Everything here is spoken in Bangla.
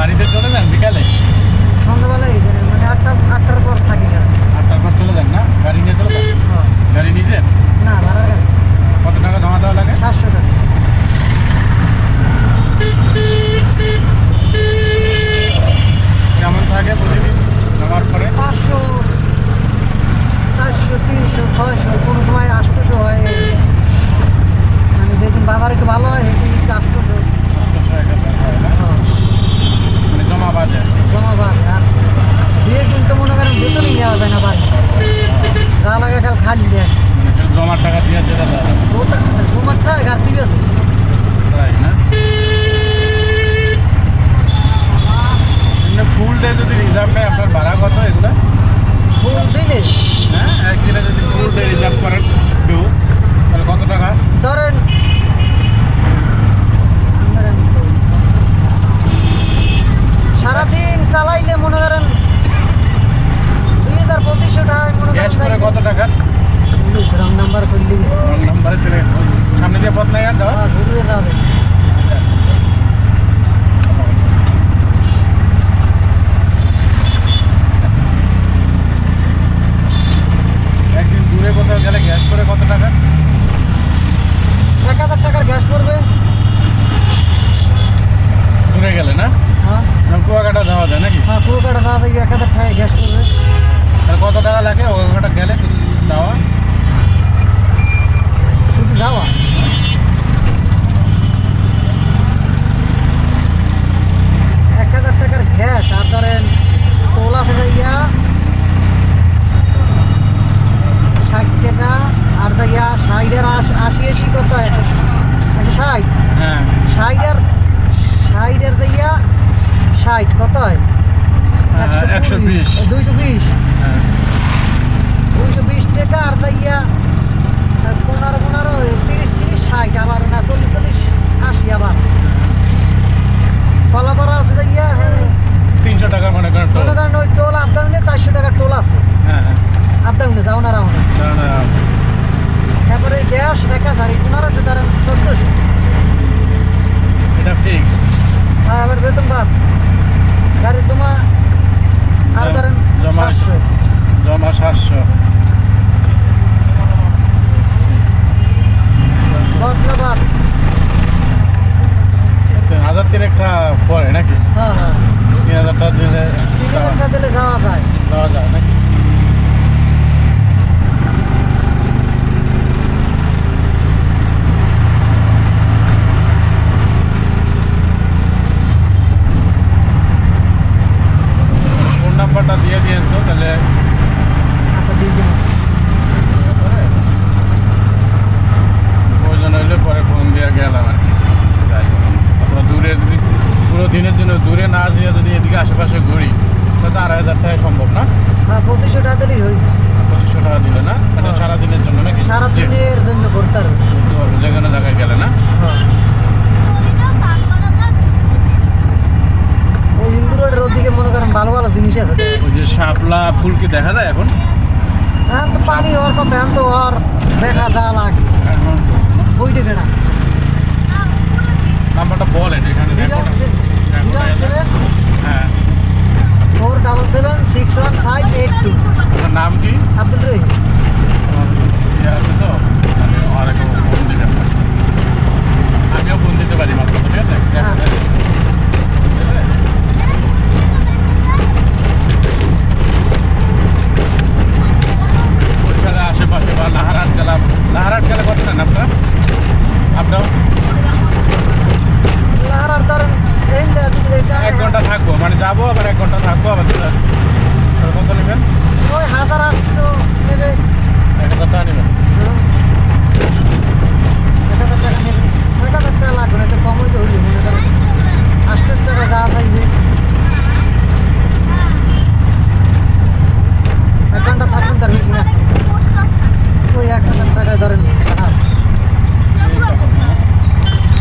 বাড়িতে চলে যান বিকালে? সন্ধ্যাবেলায় মানে আটটার পর থাকি না। 8টার পর চলে যান না? গাড়ি নিয়ে চলে যান? হ্যাঁ। গাড়ি নিজের? না, ভাড়ার গাড়ি। কত টাকা জমা দেওয়া লাগে? 700 টাকা। কেমন থাকে প্রতিদিন জমার পরে? 500, 400, 300, 600, কোনো সময় 800 হয়। মানে যেদিন বাজার একটু ভালো হয় সেদিন একটু 800। 800-1000 হয় না? মানে জমা বাজে। জমা বাড়ে। আর 2 দিন তো মনে করেন বেতনই নেওয়া যায় না বাড়ি, যা লাগে খালি দেয়। মানে কেউ জমার টাকা দিয়ে যেতে দেয় না। ওটা জমারটা ঘাটতি আছে। তাই না? এমনি ফুল ডে যদি রিজার্ভ নেয় আপনার ভাড়া কত এগুলো? ফুল দিনে হ্যাঁ, একদিনে যদি ফুল ডে রিজার্ভ করেন কেউ তাহলে কত টাকা? ধরেন সারাদিন চালাইলে মনে করেন 2200 টাকা মনে গ্যাস করেন। করে কত টাকা? রং নাম্বার চলে গেছে। রং নাম্বারে চলে সামনে দিয়ে পথ নাই আর যাওয়ার? ঘুরিয়ে যাওয়া যায়। একদিন দূরে কোথাও গেলে গ্যাস করে কত টাকা? 1000 টাকার গ্যাস পড়বে। দূরে গেলে না? হ্যাঁ, কুয়াকাটা যাওয়া যায় নাকি? হ্যাঁ, কুয়াকাটা যাওয়া যায় 1000 টাকায় গ্যাস পড়বে। তাহলে কত টাকা লাগে কুয়াকাটা গেলে শুধু যাওয়া? শুধু যাওয়া 1000 টাকার গ্যাস। আর ধরেন টোল আছে যাইয়া 60 টাকা। আর যাইয়া 60 আর 80 কত? 160। হ্যাঁ, 60 আর যাইয়া 60 কত হয়? 120। 220। হ্যাঁ। 220 টাকা। আর যাইয়া 15, 30, 60 আবার না 40, 80 আবার। কলাপাড়া আছে যাইয়া 300 টাকা মনে করেন টোল। মনে করেন ওই টোল আপ ডাউনে 400 টাকার টোল আছে। হ্যাঁ, হ্যাঁ। আপ ডাউনে যাও না রাও না। না, তারপরে গ্যাস 1000, 1500 ধরেন 1400। এটা ফিক্স। আর আবার বেতন বাদ, গাড়ি জমা আর ধরেন জমা 700। জমা 700। বদলা বাদ। 1000 টাকা পরে নাকি? হ্যাঁ, হ্যাঁ। 3000 টাকা দিলে 3000 টাকা দিলে যাওয়া যায়। যাওয়া যায় নাকি? ফোন নাম্বারটা দিয়ে দিয়েন তো তাহলে। আচ্ছা, দিয়ে দিন। প্রয়োজন হইলে পরে ফোন দিয়ে গেলাম আর কি। যাই হোক, আমরা দূরে যদি পুরো দিনের জন্য দূরে না যেয়ে যদি এদিকে আশেপাশে ঘুরি তাহলে 2500 টাকায় সম্ভব না? হ্যাঁ, 2500 টাকা দিলেই হই। 2500 টাকা দিলে না? মানে হ্যাঁ। সারাদিনের জন্য নাকি? সারাদিনের জন্য ঘুরতে পারবে। যে কোনো জায়গায় গেলে না? হ্যাঁ। ওই হিন্দু রোডের ওদিকে মনে করেন ভালো ভালো জিনিস আছে। ওই যে শাপলা ফুল কি দেখা যায় এখন? হ্যাঁ, তো পানি হওয়ার পর ভ্যান তো হওয়ার দেখা যা লাগে। এখন ওইটা কেনা নাম্বারটা বলেন এখানে দেখো না। দেখো না এটা। 07 হ্যাঁ। 477-61582। আপনার নাম কি? আব্দুল রহিম। আমার ইয়ে আছে তো মানে অনেক ফোন দিবেন না। আমিও ফোন দিতে পারি মাত্র, ঠিক আছে? দেখা যায়। ঠিক আছে? ওইখানে আশেপাশে বা নাহারাট গেলাম। নাহারাট গেলে কত নেন আপনার? আপনার আর ধরেন এই এটা 1 ঘন্টা থাকবো, মানে যাবো আবার 1 ঘন্টা থাকবো আবার চলে আসবো। তাহলে কত নেবেন? ওই 1800 নেবে। 1000 টাকা নেবেন? 1000 টাকা নেবে। 1000 টাকা লাগবে না।